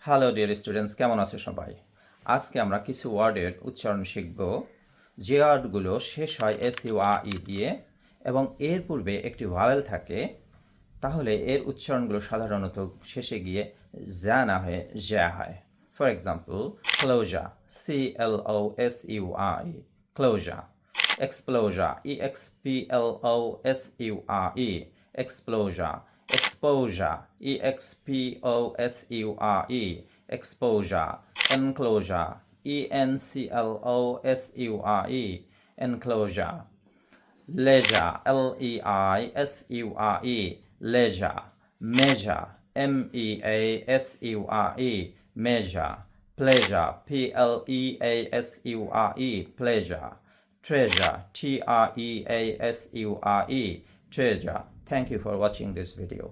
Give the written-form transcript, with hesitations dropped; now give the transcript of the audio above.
Hello dear students, কেমন আছো সবাই? আজকে আমরা কিছু ওয়ার্ডের উচ্চারণ শিখব যে ওয়ার্ডগুলো শেষ হয় এস ইউ আ ই দিয়ে এবং এর পূর্বে একটি ভাওয়েল থাকে, তাহলে এর উচ্চারণগুলো সাধারণত শেষে গিয়ে যা না হয়ে জ্যা হয়। For example, ক্লোজা, CLOSURE, ক্লোজা। Exposure, EXPLOSURE, exposure. Exposure, EXPOSURE, exposure. Enclosure, ENCLOSURE, enclosure. Leisure, LEISURE, leisure. Measure, MEASURE, measure. Pleasure, PLEASURE, pleasure. Treasure, TREASURE, treasure. Thank you for watching this video.